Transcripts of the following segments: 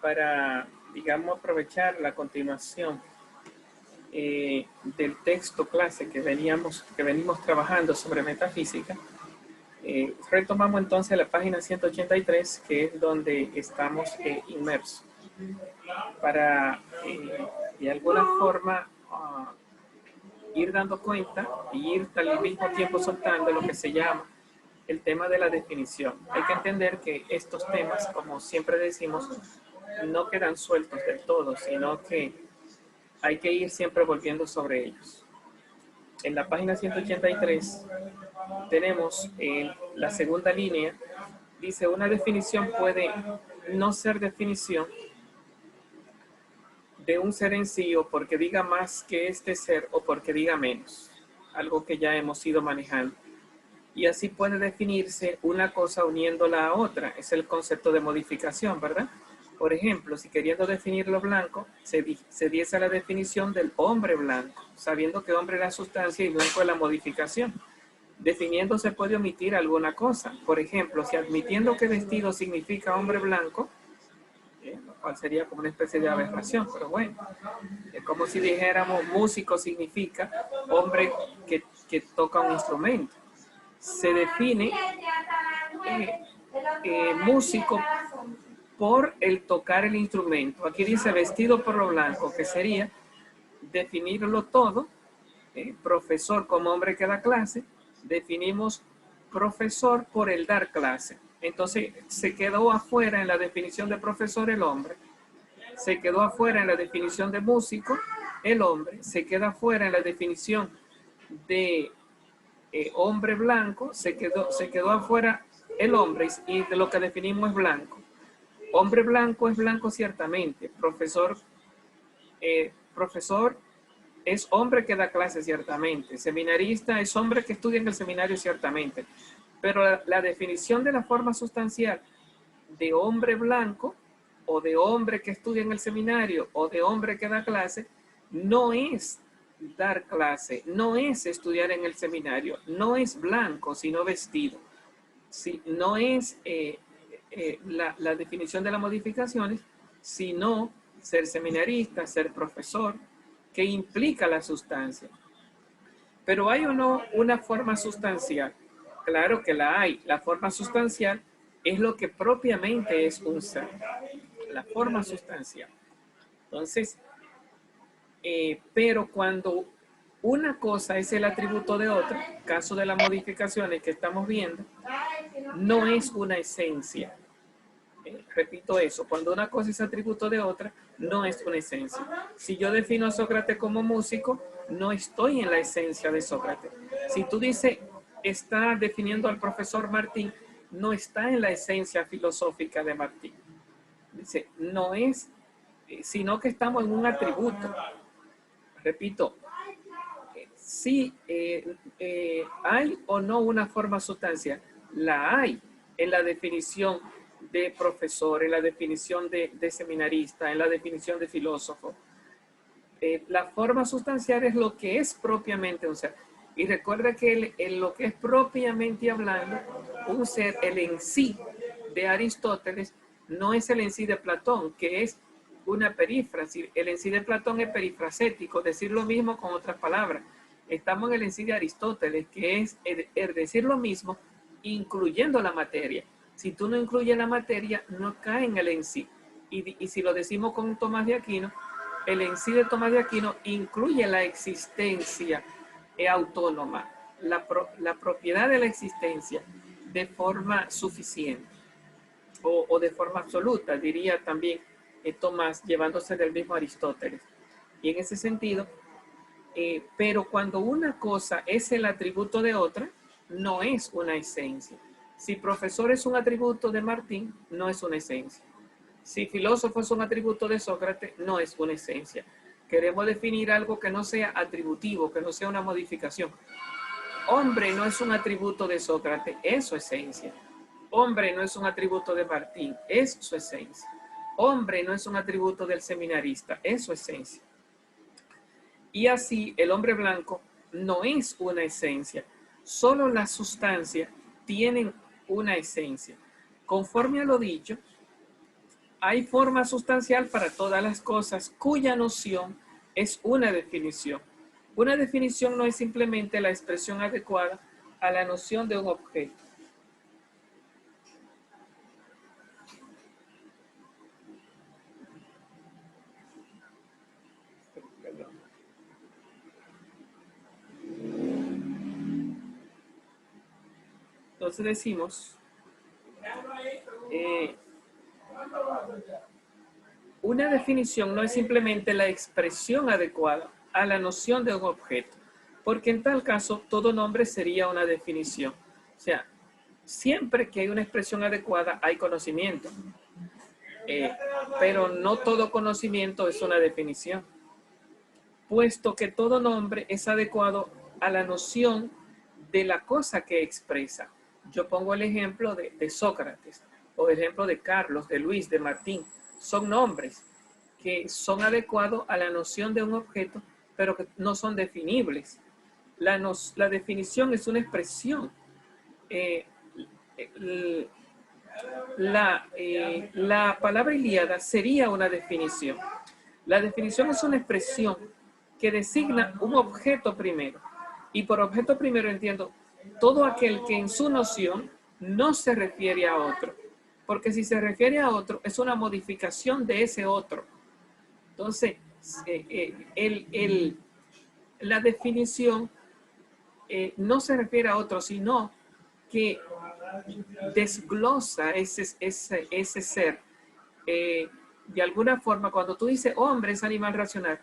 para, digamos, aprovechar la continuación del texto clase que venimos trabajando sobre metafísica, retomamos entonces la página 183, que es donde estamos inmersos, para de alguna forma ir dando cuenta y ir al mismo tiempo soltando lo que se llama el tema de la definición. Hay que entender que estos temas, como siempre decimos, no quedan sueltos del todo, sino que hay que ir siempre volviendo sobre ellos. En la página 183 tenemos en la segunda línea, dice: una definición puede no ser definición de un ser en sí, o porque diga más que este ser, o porque diga menos, algo que ya hemos ido manejando. Y así puede definirse una cosa uniéndola a otra. Es el concepto de modificación, ¿verdad? Por ejemplo, si queriendo definir lo blanco, se diese la definición del hombre blanco, sabiendo que hombre es la sustancia y blanco es la modificación. Definiendo se puede omitir alguna cosa. Por ejemplo, si admitiendo que vestido significa hombre blanco, lo cual sería como una especie de aberración, pero bueno, es como si dijéramos músico significa hombre que toca un instrumento. Se define músico por el tocar el instrumento. Aquí dice vestido por lo blanco, que sería definirlo todo. Profesor como hombre que da clase, definimos profesor por el dar clase. Entonces se quedó afuera en la definición de profesor el hombre, se quedó afuera en la definición de músico el hombre, se queda afuera en la definición de hombre blanco, se quedó afuera el hombre, y de lo que definimos es blanco. Hombre blanco es blanco ciertamente. Profesor es hombre que da clase ciertamente. Seminarista es hombre que estudia en el seminario ciertamente. Pero la definición de la forma sustancial de hombre blanco, o de hombre que estudia en el seminario, o de hombre que da clase, no es dar clase, no es estudiar en el seminario, no es blanco, sino vestido. Si, no es la definición de las modificaciones, sino ser seminarista, ser profesor, que implica la sustancia. Pero ¿hay o no una forma sustancial? Claro que la hay. La forma sustancial es lo que propiamente es un ser. La forma sustancial. Entonces, pero cuando una cosa es el atributo de otra, caso de las modificaciones que estamos viendo, no es una esencia. Repito eso, cuando una cosa es atributo de otra, no es una esencia. Si yo defino a Sócrates como músico, no estoy en la esencia de Sócrates. Si tú dices, está definiendo al profesor Martín, no está en la esencia filosófica de Martín. Dice, no es, sino que estamos en un atributo. Repito, si hay o no una forma sustancial, la hay en la definición de profesor, en la definición de seminarista, en la definición de filósofo. La forma sustancial es lo que es propiamente un ser. Y recuerda que lo que es propiamente hablando, un ser, el en sí de Aristóteles, no es el en sí de Platón, que es una perífrasis. El en sí de Platón es perifracético, decir lo mismo con otras palabras. Estamos en el en sí de Aristóteles, que es el decir lo mismo, incluyendo la materia. Si tú no incluyes la materia, no cae en el en sí. Y si lo decimos con Tomás de Aquino, el en sí de Tomás de Aquino incluye la existencia autónoma, la propiedad de la existencia de forma suficiente o de forma absoluta, diría también Tomás, llevándose del mismo Aristóteles. Y en ese sentido, pero cuando una cosa es el atributo de otra, no es una esencia. Si profesor es un atributo de Martín, no es una esencia. Si filósofo es un atributo de Sócrates, no es una esencia. Queremos definir algo que no sea atributivo, que no sea una modificación. Hombre no es un atributo de Sócrates, es su esencia. Hombre no es un atributo de Martín, es su esencia. Hombre no es un atributo del seminarista, es su esencia. Y así el hombre blanco no es una esencia. Solo las sustancias tienen una esencia. Conforme a lo dicho, hay forma sustancial para todas las cosas cuya noción es una definición. Una definición no es simplemente la expresión adecuada a la noción de un objeto. Entonces decimos, una definición no es simplemente la expresión adecuada a la noción de un objeto, porque en tal caso todo nombre sería una definición. O sea, siempre que hay una expresión adecuada hay conocimiento, pero no todo conocimiento es una definición, puesto que todo nombre es adecuado a la noción de la cosa que expresa. Yo pongo el ejemplo de Sócrates, o el ejemplo de Carlos, de Luis, de Martín. Son nombres que son adecuados a la noción de un objeto, pero que no son definibles. La definición es una expresión. La palabra Ilíada sería una definición. La definición es una expresión que designa un objeto primero. Y por objeto primero entiendo todo aquel que en su noción no se refiere a otro. Porque si se refiere a otro, es una modificación de ese otro. Entonces, la definición no se refiere a otro, sino que desglosa ese ser. De alguna forma, cuando tú dices hombre es animal racional,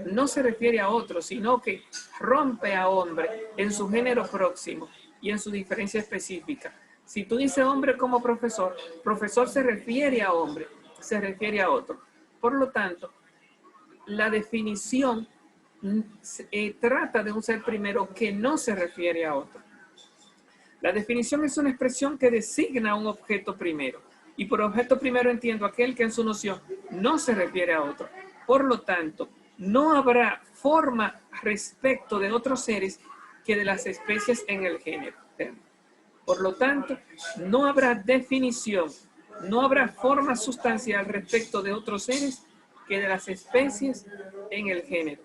no se refiere a otro, sino que rompe a hombre en su género próximo y en su diferencia específica. Si tú dices hombre como profesor, profesor se refiere a hombre, se refiere a otro. Por lo tanto, la definición trata de un ser primero que no se refiere a otro. La definición es una expresión que designa un objeto primero. Y por objeto primero entiendo aquel que en su noción no se refiere a otro. Por lo tanto, no habrá forma respecto de otros seres que de las especies en el género. Por lo tanto, no habrá definición, no habrá forma sustancial respecto de otros seres que de las especies en el género.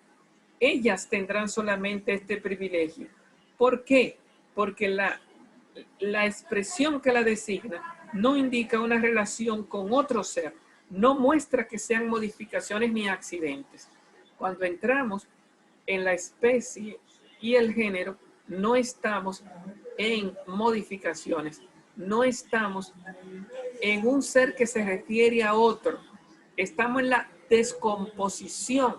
Ellas tendrán solamente este privilegio. ¿Por qué? Porque la expresión que la designa no indica una relación con otro ser, no muestra que sean modificaciones ni accidentes. Cuando entramos en la especie y el género, no estamos en modificaciones, no estamos en un ser que se refiere a otro, estamos en la descomposición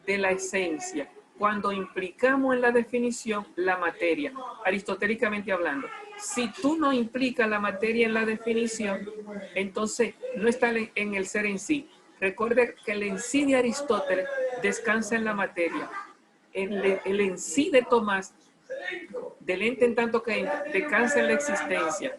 de la esencia, cuando implicamos en la definición la materia, aristotélicamente hablando. Si tú no implicas la materia en la definición, entonces no está en el ser en sí. Recuerde que el en sí de Aristóteles descansa en la materia. El en sí de Tomás, del ente en tanto que descansa en la existencia.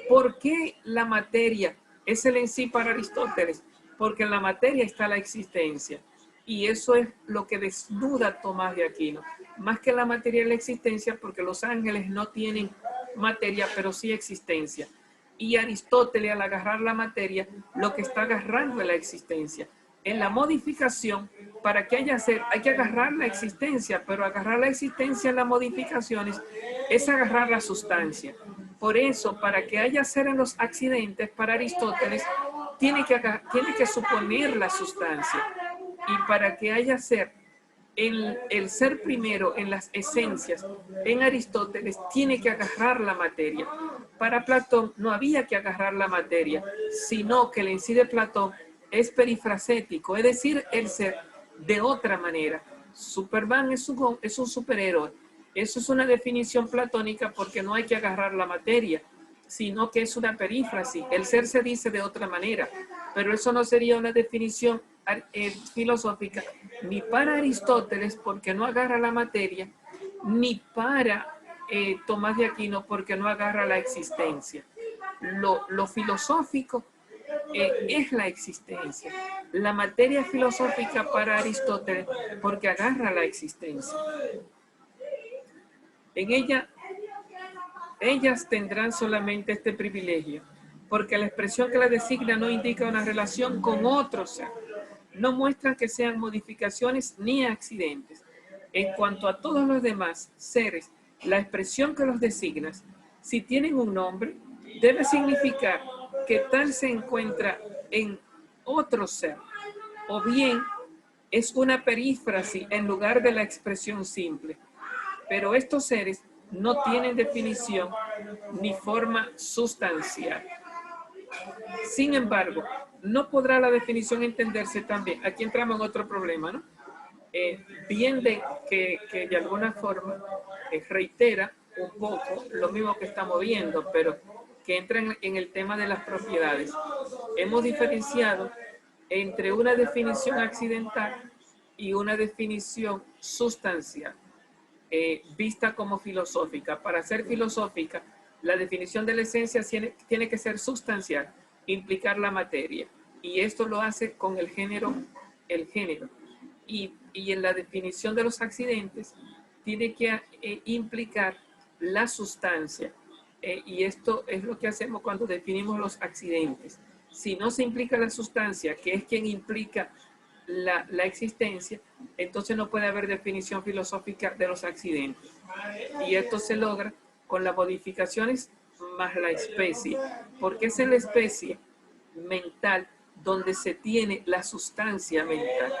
¿Por qué la materia es el en sí para Aristóteles? Porque en la materia está la existencia. Y eso es lo que desnuda Tomás de Aquino. Más que la materia y la existencia, porque los ángeles no tienen materia, pero sí existencia. Y Aristóteles, al agarrar la materia, lo que está agarrando es la existencia. En la modificación, para que haya ser, hay que agarrar la existencia, pero agarrar la existencia en las modificaciones es agarrar la sustancia. Por eso, para que haya ser en los accidentes, para Aristóteles, tiene que suponer la sustancia. Y para que haya ser, el ser primero en las esencias, en Aristóteles, tiene que agarrar la materia. Para Platón no había que agarrar la materia, sino que el en sí de Platón es perifracético, es decir, el ser de otra manera. Superman es un superhéroe. Eso es una definición platónica porque no hay que agarrar la materia, sino que es una perífrasis. El ser se dice de otra manera, pero eso no sería una definición filosófica ni para Aristóteles porque no agarra la materia, ni para Tomás de Aquino porque no agarra la existencia. Lo filosófico es la existencia. La materia filosófica para Aristóteles porque agarra la existencia. En ellas tendrán solamente este privilegio porque la expresión que la designa no indica una relación con otro ser. No muestran que sean modificaciones ni accidentes. En cuanto a todos los demás seres, la expresión que los designa, si tienen un nombre, debe significar que tal se encuentra en otro ser, o bien es una perífrasis en lugar de la expresión simple. Pero estos seres no tienen definición ni forma sustancial. Sin embargo, no podrá la definición entenderse también. Aquí entramos en otro problema, ¿no? Bien que de alguna forma reitera un poco lo mismo que estamos viendo, pero que entra en el tema de las propiedades. Hemos diferenciado entre una definición accidental y una definición sustancial, vista como filosófica. Para ser filosófica, la definición de la esencia tiene que ser sustancial, implicar la materia. Y esto lo hace con el género. Y en la definición de los accidentes, tiene que implicar la sustancia. Y esto es lo que hacemos cuando definimos los accidentes. Si no se implica la sustancia, que es quien implica la existencia, entonces no puede haber definición filosófica de los accidentes. Y esto se logra con las modificaciones más la especie, porque es en la especie mental donde se tiene la sustancia mental.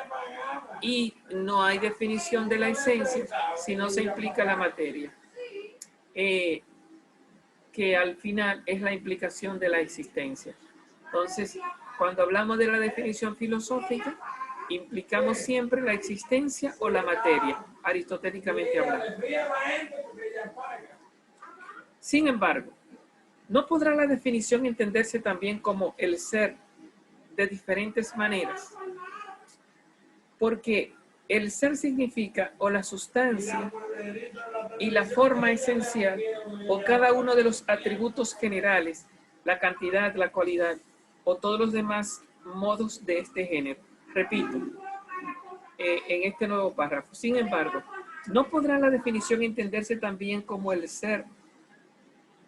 Y no hay definición de la esencia si no se implica la materia, que al final es la implicación de la existencia. Entonces, cuando hablamos de la definición filosófica, implicamos siempre la existencia o la materia, aristotélicamente hablando. Sin embargo, no podrá la definición entenderse también como el ser de diferentes maneras, porque el ser significa o la sustancia y la forma esencial o cada uno de los atributos generales, la cantidad, la cualidad o todos los demás modos de este género. Repito, en este nuevo párrafo. Sin embargo, no podrá la definición entenderse también como el ser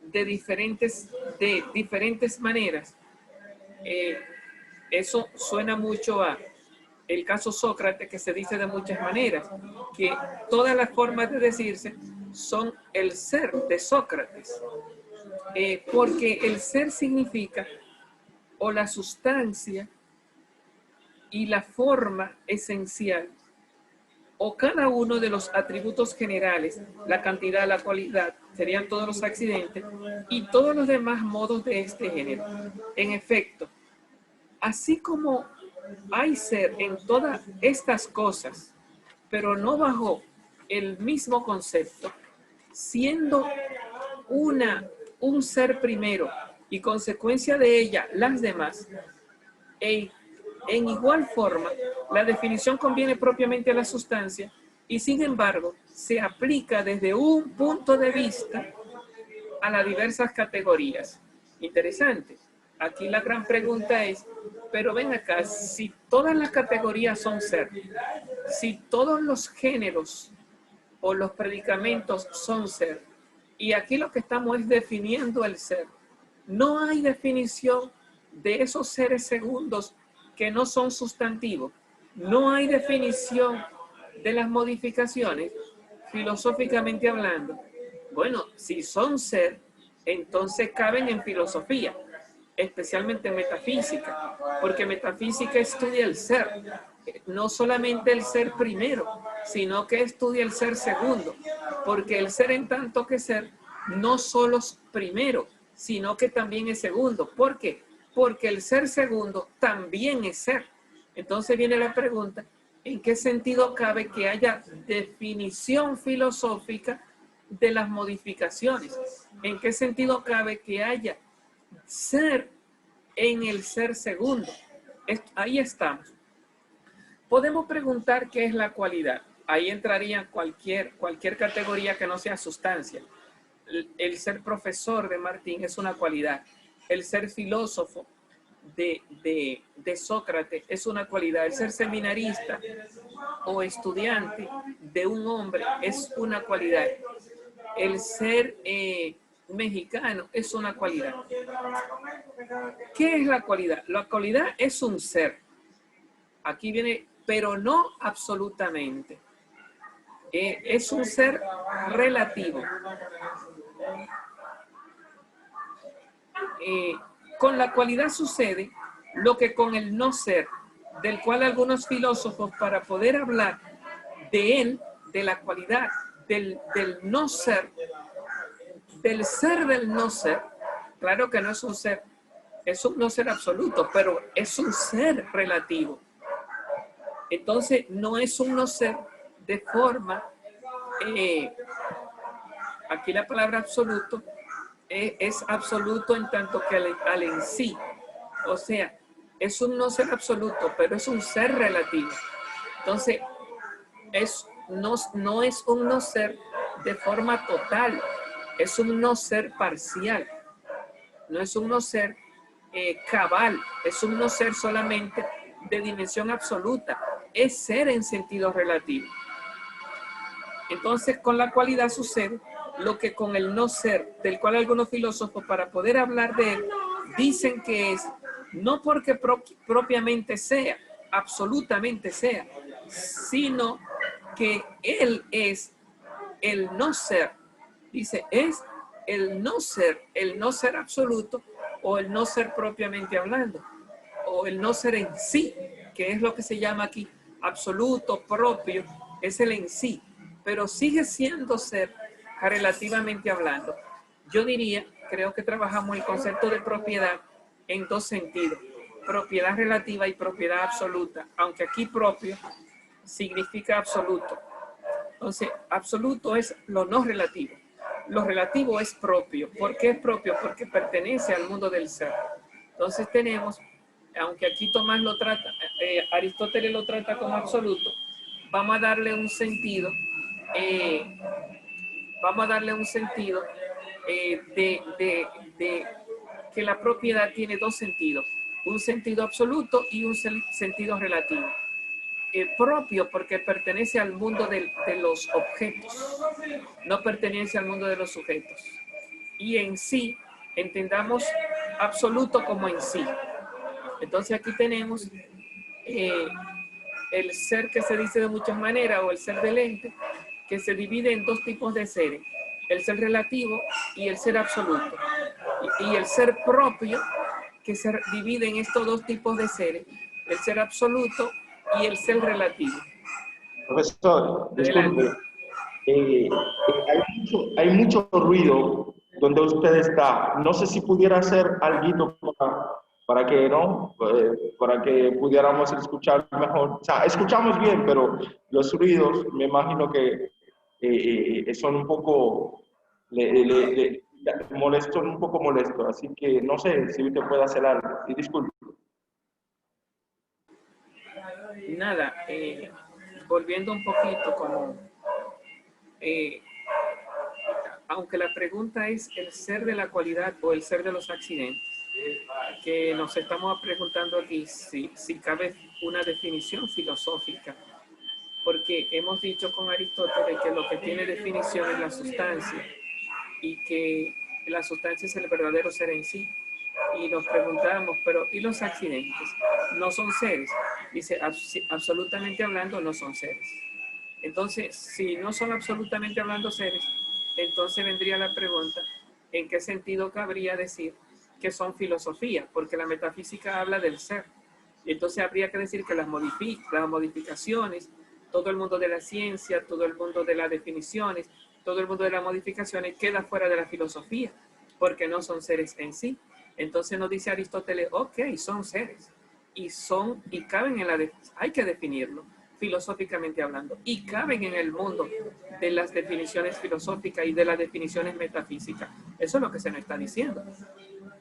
de diferentes maneras. Eso suena mucho a el caso Sócrates, que se dice de muchas maneras, que todas las formas de decirse son el ser de Sócrates, porque el ser significa o la sustancia y la forma esencial, o cada uno de los atributos generales, la cantidad, la cualidad, serían todos los accidentes, y todos los demás modos de este género. En efecto, así como hay ser en todas estas cosas, pero no bajo el mismo concepto, siendo un ser primero y consecuencia de ella las demás, en igual forma, la definición conviene propiamente a la sustancia y sin embargo se aplica desde un punto de vista a las diversas categorías. Interesante. Aquí la gran pregunta es, pero ven acá, si todas las categorías son ser, si todos los géneros o los predicamentos son ser, y aquí lo que estamos es definiendo el ser, no hay definición de esos seres segundos que no son sustantivos, no hay definición de las modificaciones, filosóficamente hablando. Bueno, si son ser, entonces caben en filosofía, especialmente en metafísica, porque metafísica estudia el ser, no solamente el ser primero, sino que estudia el ser segundo, porque el ser en tanto que ser no solo es primero, sino que también es segundo. ¿Por qué? Porque el ser segundo también es ser. Entonces viene la pregunta, ¿en qué sentido cabe que haya definición filosófica de las modificaciones? ¿En qué sentido cabe que haya ser en el ser segundo? Ahí estamos. Podemos preguntar qué es la cualidad. Ahí entraría cualquier categoría que no sea sustancia. El ser profesor de Martín es una cualidad. El ser filósofo de Sócrates es una cualidad. El ser seminarista o estudiante de un hombre es una cualidad. El ser mexicano es una cualidad. ¿Qué es la cualidad? La cualidad es un ser. Aquí viene, pero no absolutamente. Es un ser relativo. Con la cualidad sucede lo que con el no ser, del cual algunos filósofos, para poder hablar de él, de la cualidad, del no ser, del ser del no ser, claro que no es un ser, es un no ser absoluto, pero es un ser relativo. Entonces, no es un no ser de forma, aquí la palabra absoluto es absoluto en tanto que al en sí. O sea, es un no ser absoluto, pero es un ser relativo. Entonces, no es un no ser de forma total, es un no ser parcial, no es un no ser cabal, es un no ser solamente de dimensión absoluta, es ser en sentido relativo. Entonces, con la cualidad sucede lo que con el no ser, del cual algunos filósofos, para poder hablar de él, dicen que es, no porque propiamente sea, absolutamente sea, sino que él es el no ser. Dice, es el no ser absoluto, o el no ser propiamente hablando, o el no ser en sí, que es lo que se llama aquí absoluto, propio, es el en sí, pero sigue siendo ser relativamente hablando. Yo diría, creo que trabajamos el concepto de propiedad en dos sentidos, propiedad relativa y propiedad absoluta, aunque aquí propio significa absoluto. Entonces, absoluto es lo no relativo. Lo relativo es propio. ¿Por qué es propio? Porque pertenece al mundo del ser. Entonces tenemos, aunque aquí Tomás lo trata, Aristóteles lo trata como absoluto, vamos a darle un sentido, de que la propiedad tiene dos sentidos, un sentido absoluto y un sentido relativo. Propio porque pertenece al mundo de los objetos, no pertenece al mundo de los sujetos. Y en sí, entendamos absoluto como en sí. Entonces aquí tenemos el ser que se dice de muchas maneras, o el ser del ente, que se divide en dos tipos de seres, el ser relativo y el ser absoluto. Y el ser propio, que se divide en estos dos tipos de seres, el ser absoluto y el ser relativo. Profesor, Adelante. disculpe, hay mucho ruido donde usted está. No sé si pudiera hacer algo para que no, para que pudiéramos escuchar mejor. O sea, escuchamos bien, pero los ruidos me imagino que son un poco molestos, un poco molestos. Así que no sé si usted puede hacer algo. Y disculpe. Nada, volviendo un poquito como, aunque la pregunta es el ser de la cualidad o el ser de los accidentes, que nos estamos preguntando aquí si cabe una definición filosófica, porque hemos dicho con Aristóteles que lo que tiene definición es la sustancia, y que la sustancia es el verdadero ser en sí. Y nos preguntamos, pero ¿y los accidentes? No son seres. Dice, absolutamente hablando, no son seres. Entonces, si no son absolutamente hablando seres, entonces vendría la pregunta, ¿en qué sentido cabría decir que son filosofía? Porque la metafísica habla del ser. Y entonces habría que decir que las modificaciones, todo el mundo de la ciencia, todo el mundo de las definiciones, todo el mundo de las modificaciones queda fuera de la filosofía, porque no son seres en sí. Entonces nos dice Aristóteles, ok, son seres, y caben en hay que definirlo filosóficamente hablando, y caben en el mundo de las definiciones filosóficas y de las definiciones metafísicas. Eso es lo que se nos está diciendo.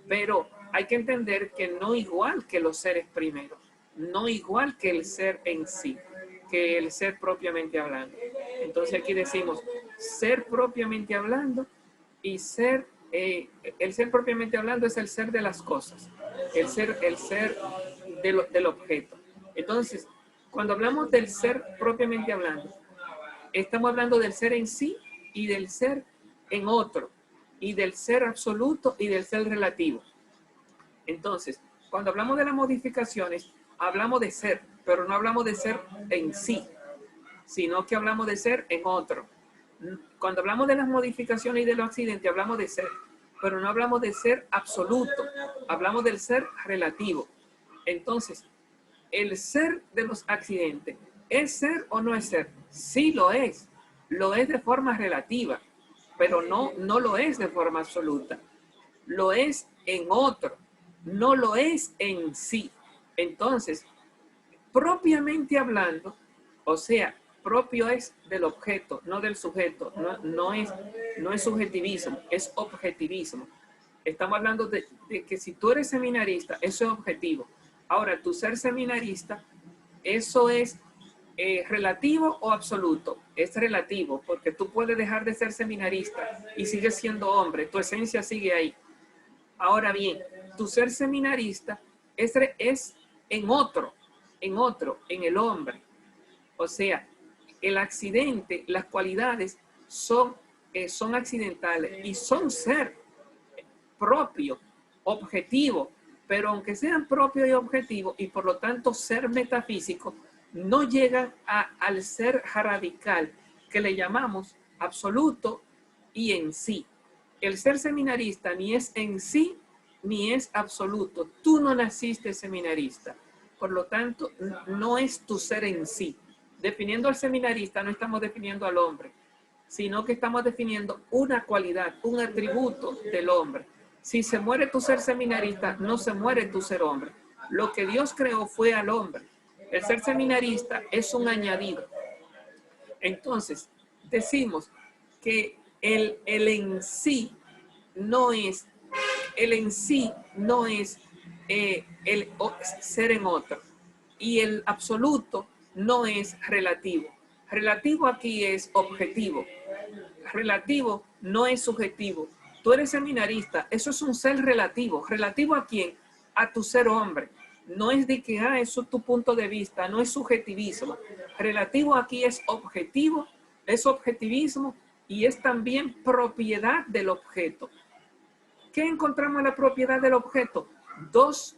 Pero hay que entender que no igual que los seres primeros, no igual que el ser en sí, que el ser propiamente hablando. Entonces aquí decimos ser propiamente hablando y ser, el ser propiamente hablando es el ser de las cosas, el ser del objeto. Entonces, cuando hablamos del ser propiamente hablando, estamos hablando del ser en sí y del ser en otro, y del ser absoluto y del ser relativo. Entonces, cuando hablamos de las modificaciones, hablamos de ser, pero no hablamos de ser en sí, sino que hablamos de ser en otro. Cuando hablamos de las modificaciones y de los accidentes, hablamos de ser, pero no hablamos de ser absoluto, hablamos del ser relativo. Entonces, el ser de los accidentes, ¿es ser o no es ser? Sí lo es de forma relativa, pero no lo es de forma absoluta. Lo es en otro, no lo es en sí. Entonces, propiamente hablando, o sea, propio es del objeto, no del sujeto, no es subjetivismo, es objetivismo. Estamos hablando de que si tú eres seminarista, eso es objetivo. Ahora, tu ser seminarista, eso es relativo o absoluto. Es relativo, porque tú puedes dejar de ser seminarista y sigues siendo hombre, tu esencia sigue ahí. Ahora bien, tu ser seminarista es en otro, en el hombre. O sea, el accidente, las cualidades son accidentales y son ser propio, objetivo, pero aunque sean propio y objetivo y por lo tanto ser metafísico, no llegan al ser radical que le llamamos absoluto y en sí. El ser seminarista ni es en sí ni es absoluto. Tú no naciste seminarista, por lo tanto no es tu ser en sí. Definiendo al seminarista no estamos definiendo al hombre, sino que estamos definiendo una cualidad, un atributo del hombre. Si se muere tu ser seminarista, no se muere tu ser hombre. Lo que Dios creó fue al hombre. El ser seminarista es un añadido. Entonces, decimos que el en sí no es el ser en otro. Y el absoluto no es relativo. Relativo aquí es objetivo. Relativo no es subjetivo. Tú eres seminarista, eso es un ser relativo. ¿Relativo a quién? A tu ser hombre. No es de que, eso es tu punto de vista, no es subjetivismo. Relativo aquí es objetivo, es objetivismo y es también propiedad del objeto. ¿Qué encontramos en la propiedad del objeto? Dos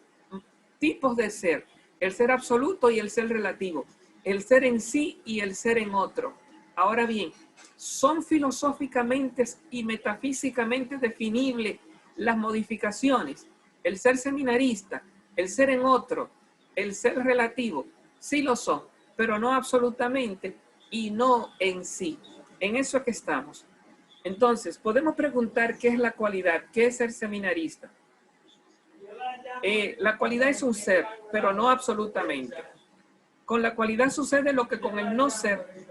tipos de ser, el ser absoluto y el ser relativo, el ser en sí y el ser en otro. Ahora bien, son filosóficamente y metafísicamente definibles las modificaciones, el ser seminarista, el ser en otro, el ser relativo, sí lo son, pero no absolutamente y no en sí. En eso es que estamos. Entonces, podemos preguntar qué es la cualidad, qué es ser seminarista. La cualidad es un ser, pero no absolutamente. Con la cualidad sucede lo que con el no ser,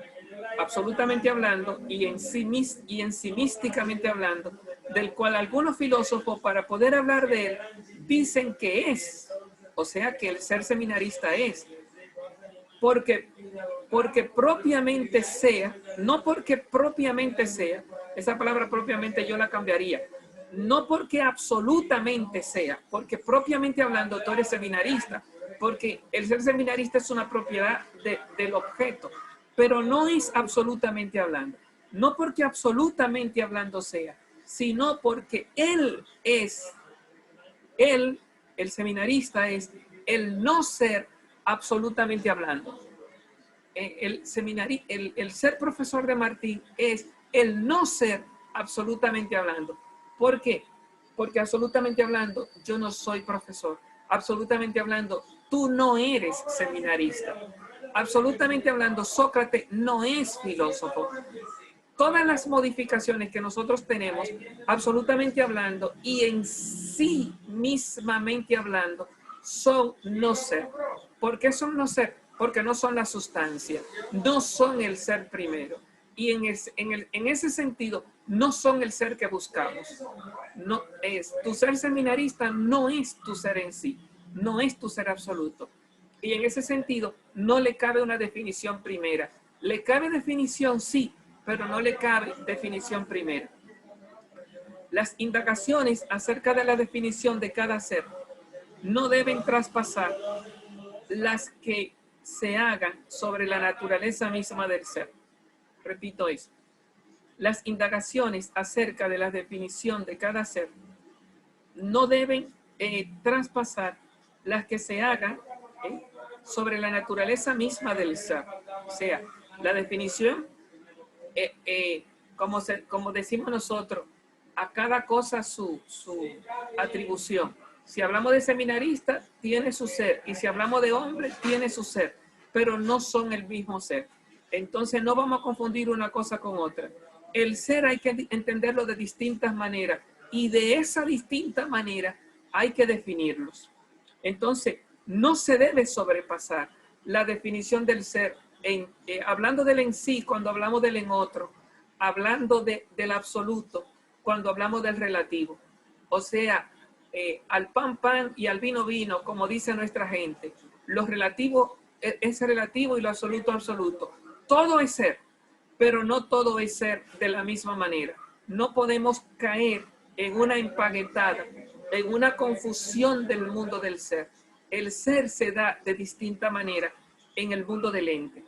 absolutamente hablando, y ensimísticamente hablando, del cual algunos filósofos, para poder hablar de él, dicen que es, o sea, que el ser seminarista es. Porque propiamente sea, no porque propiamente sea, esa palabra propiamente yo la cambiaría, no porque absolutamente sea, porque propiamente hablando tú eres seminarista, porque el ser seminarista es una propiedad del objeto, pero no es absolutamente hablando, no porque absolutamente hablando sea, sino porque él, el seminarista es el no ser absolutamente hablando. El ser profesor de Martín es el no ser absolutamente hablando. ¿Por qué? Porque absolutamente hablando yo no soy profesor. Absolutamente hablando tú no eres seminarista. Absolutamente hablando Sócrates no es filósofo. Todas las modificaciones que nosotros tenemos, absolutamente hablando y en sí mismamente hablando, son no ser. ¿Por qué son no ser? Porque no son la sustancia, no son el ser primero. Y en ese sentido, no son el ser que buscamos. No es, tu ser seminarista no es tu ser en sí, no es tu ser absoluto. Y en ese sentido, no le cabe una definición primera. Le cabe definición, sí, pero no le cabe definición primera. Las indagaciones acerca de la definición de cada ser no deben traspasar las que se hagan sobre la naturaleza misma del ser. Repito eso. Las indagaciones acerca de la definición de cada ser no deben traspasar las que se hagan sobre la naturaleza misma del ser. O sea, la definición, como decimos nosotros, a cada cosa su atribución. Si hablamos de seminarista, tiene su ser, y si hablamos de hombre, tiene su ser, pero no son el mismo ser. Entonces no vamos a confundir una cosa con otra. El ser hay que entenderlo de distintas maneras, y de esa distinta manera hay que definirlos. Entonces, no se debe sobrepasar la definición del ser, hablando del en sí cuando hablamos del en otro, hablando del absoluto cuando hablamos del relativo. O sea, al pan pan y al vino vino, como dice nuestra gente. Lo relativo es relativo y lo absoluto absoluto. Todo es ser, pero no todo es ser de la misma manera. No podemos caer en una empaguetada, en una confusión del mundo del ser. El ser se da de distinta manera en el mundo del ente.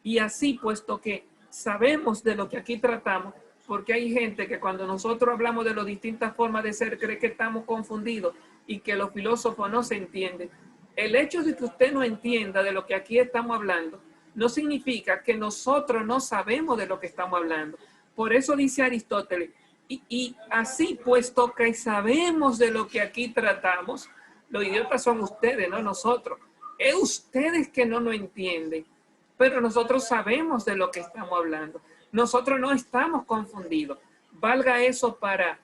Y así, puesto que sabemos de lo que aquí tratamos, porque hay gente que cuando nosotros hablamos de las distintas formas de ser, cree que estamos confundidos y que los filósofos no se entienden. El hecho de que usted no entienda de lo que aquí estamos hablando, no significa que nosotros no sabemos de lo que estamos hablando. Por eso dice Aristóteles, y así, puesto que sabemos de lo que aquí tratamos, los idiotas son ustedes, no nosotros. Es ustedes que no nos entienden, pero nosotros sabemos de lo que estamos hablando. Nosotros no estamos confundidos. Valga eso para,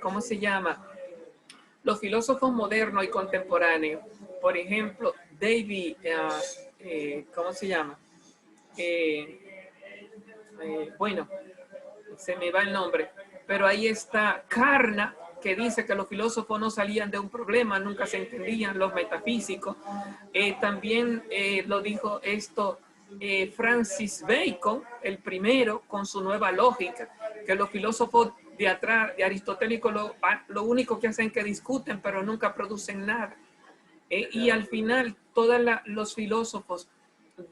¿cómo se llama? Los filósofos modernos y contemporáneos. Por ejemplo, David, ¿cómo se llama? Bueno, se me va el nombre, pero ahí está Carnap, que dice que los filósofos no salían de un problema, nunca se entendían, los metafísicos. También lo dijo esto Francis Bacon, el primero, con su nueva lógica, que los filósofos de atrás, de aristotélicos, lo único que hacen es que discuten, pero nunca producen nada. Y al final, todos los filósofos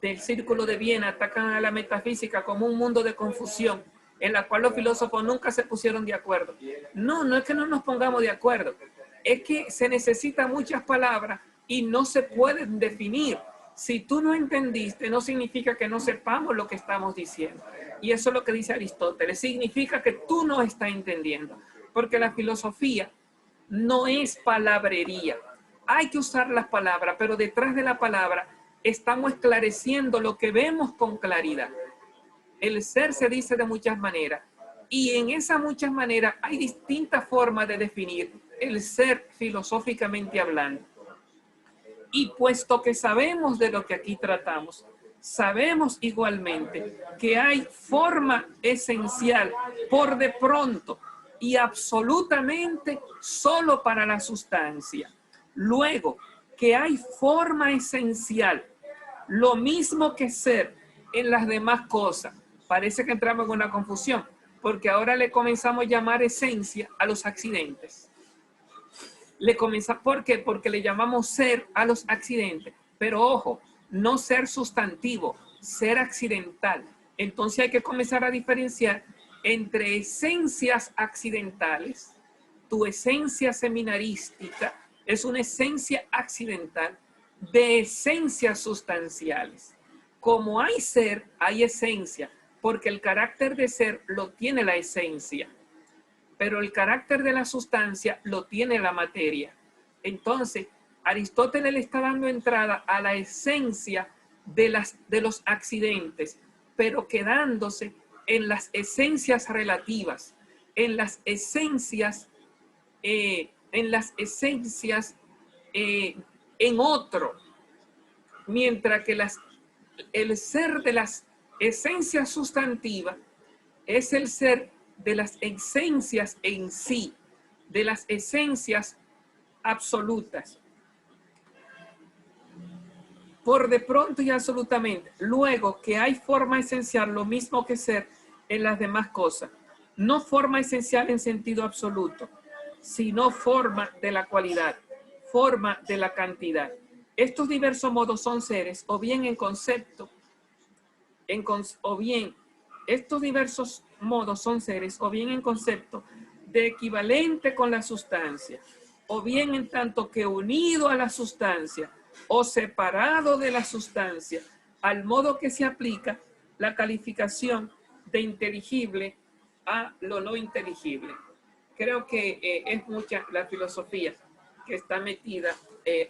del Círculo de Viena atacan a la metafísica como un mundo de confusión, en la cual los filósofos nunca se pusieron de acuerdo. No es que no nos pongamos de acuerdo, es que se necesitan muchas palabras y no se pueden definir. Si tú no entendiste, no significa que no sepamos lo que estamos diciendo. Y eso es lo que dice Aristóteles, significa que tú no estás entendiendo, porque la filosofía no es palabrería. Hay que usar las palabras, pero detrás de la palabra estamos esclareciendo lo que vemos con claridad. El ser se dice de muchas maneras, y en esas muchas maneras hay distintas formas de definir el ser filosóficamente hablando. Y puesto que sabemos de lo que aquí tratamos, sabemos igualmente que hay forma esencial por de pronto y absolutamente solo para la sustancia. Luego, que hay forma esencial, lo mismo que ser en las demás cosas. Parece que entramos en una confusión, porque ahora le comenzamos a llamar esencia a los accidentes. ¿Por qué? Porque le llamamos ser a los accidentes. Pero ojo, no ser sustantivo, ser accidental. Entonces hay que comenzar a diferenciar entre esencias accidentales. Tu esencia seminarística es una esencia accidental de esencias sustanciales. Como hay ser, hay esencia, porque el carácter de ser lo tiene la esencia, pero el carácter de la sustancia lo tiene la materia. Entonces, Aristóteles le está dando entrada a la esencia de los accidentes, pero quedándose en las esencias relativas, en las esencias en otro, mientras que el ser de las esencias sustantivas es el ser de las esencias en sí, de las esencias absolutas. Por de pronto y absolutamente. Luego, que hay forma esencial, lo mismo que ser en las demás cosas. No forma esencial en sentido absoluto, sino forma de la cualidad, forma de la cantidad. Estos diversos modos son seres, o bien en concepto, estos diversos modos son seres, o bien en concepto, de equivalente con la sustancia. o bien en tanto que unido a la sustancia o separado de la sustancia, al modo que se aplica la calificación de inteligible a lo no inteligible. Creo que es mucha la filosofía que está metida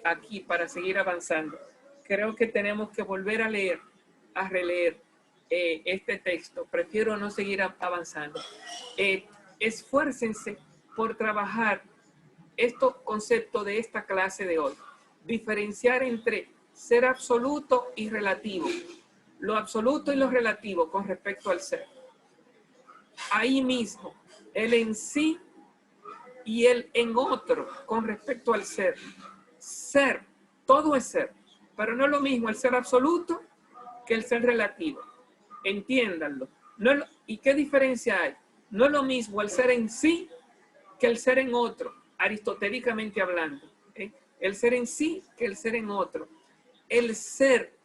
aquí para seguir avanzando. Creo que tenemos que volver a leer, a releer este texto. Prefiero no seguir avanzando. Esfuércense por trabajar estos conceptos de esta clase de hoy. Diferenciar entre ser absoluto y relativo. Lo absoluto y lo relativo con respecto al ser. Ahí mismo, el en sí y el en otro con respecto al ser. Ser, todo es ser, pero no es lo mismo el ser absoluto que el ser relativo. Entiéndanlo. No es ¿y qué diferencia hay? No es lo mismo el ser en sí que el ser en otro, aristotélicamente hablando. El ser en sí que el ser en otro. El ser,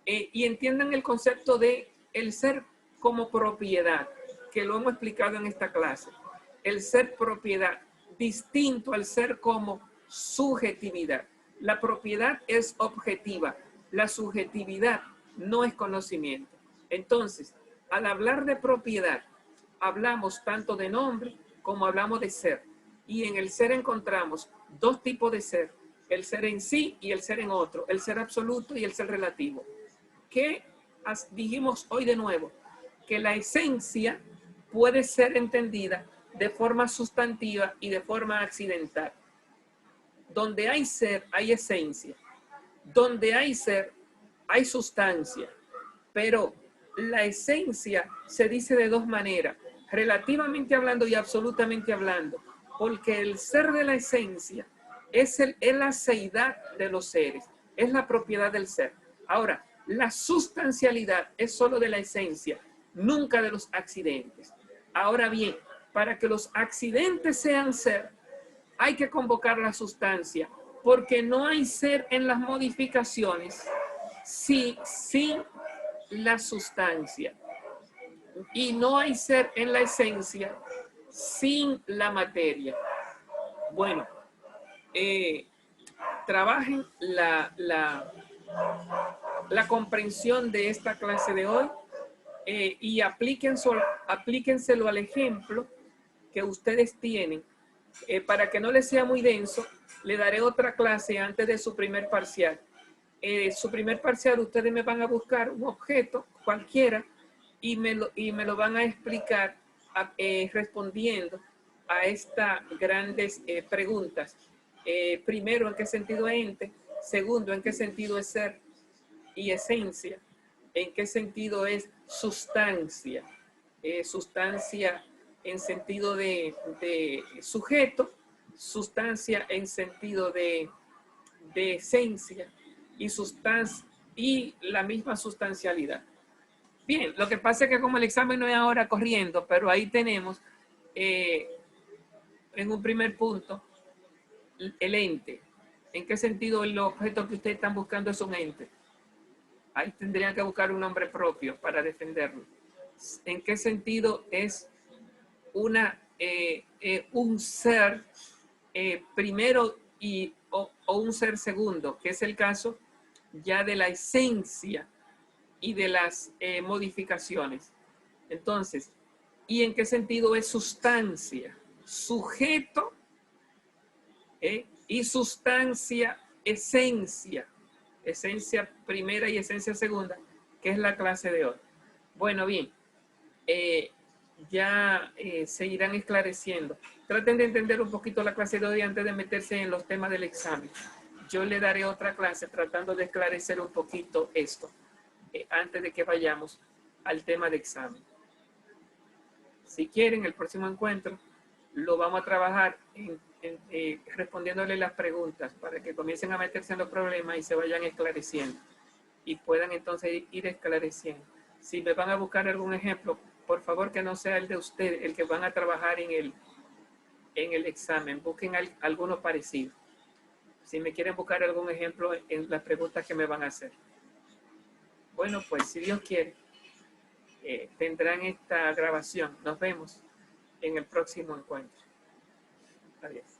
y entiendan el concepto de el ser como propiedad, que lo hemos explicado en esta clase. El ser propiedad, distinto al ser como subjetividad. La propiedad es objetiva, la subjetividad no es conocimiento. Entonces, al hablar de propiedad, hablamos tanto de nombre como hablamos de ser. Y en el ser encontramos dos tipos de ser, el ser en sí y el ser en otro, el ser absoluto y el ser relativo. ¿Qué dijimos hoy de nuevo? Que la esencia puede ser entendida de forma sustantiva y de forma accidental. Donde hay ser, hay esencia. Donde hay ser, hay sustancia. Pero la esencia se dice de dos maneras, relativamente hablando y absolutamente hablando, porque el ser de la esencia es la seidad de los seres, es la propiedad del ser. Ahora, la sustancialidad es solo de la esencia, nunca de los accidentes. Ahora bien, para que los accidentes sean ser, hay que convocar la sustancia, porque no hay ser en las modificaciones sin la sustancia. Y no hay ser en la esencia sin la materia. Bueno, trabajen la comprensión de esta clase de hoy y aplíquenselo al ejemplo que ustedes tienen. Para que no les sea muy denso, le daré otra clase antes de su primer parcial. Su primer parcial ustedes me van a buscar un objeto cualquiera y me lo van a explicar respondiendo a estas grandes preguntas. Primero, ¿en qué sentido es ente? Segundo, ¿en qué sentido es ser y esencia? ¿En qué sentido es sustancia? Sustancia en sentido de sujeto, sustancia en sentido de esencia y la misma sustancialidad. Bien, lo que pasa es que como el examen no es ahora corriendo, pero ahí tenemos en un primer punto el ente. ¿En qué sentido el objeto que ustedes están buscando es un ente? Ahí tendrían que buscar un nombre propio para defenderlo. ¿En qué sentido es un ser primero o un ser segundo, que es el caso ya de la esencia y de las modificaciones? Entonces, ¿y en qué sentido es sustancia? Sujeto y sustancia, esencia. Esencia primera y esencia segunda, que es la clase de hoy. Bueno, bien, ya se irán esclareciendo. Traten de entender un poquito la clase de hoy antes de meterse en los temas del examen. Yo le daré otra clase tratando de esclarecer un poquito esto antes de que vayamos al tema de examen. Si quieren, el próximo encuentro lo vamos a trabajar respondiéndole las preguntas para que comiencen a meterse en los problemas y se vayan esclareciendo y puedan entonces ir esclareciendo. Si me van a buscar algún ejemplo, por favor que no sea el de ustedes, el que van a trabajar en el examen. Busquen alguno parecido. Si me quieren buscar algún ejemplo en las preguntas que me van a hacer. Bueno, pues si Dios quiere, tendrán esta grabación. Nos vemos en el próximo encuentro. Adiós.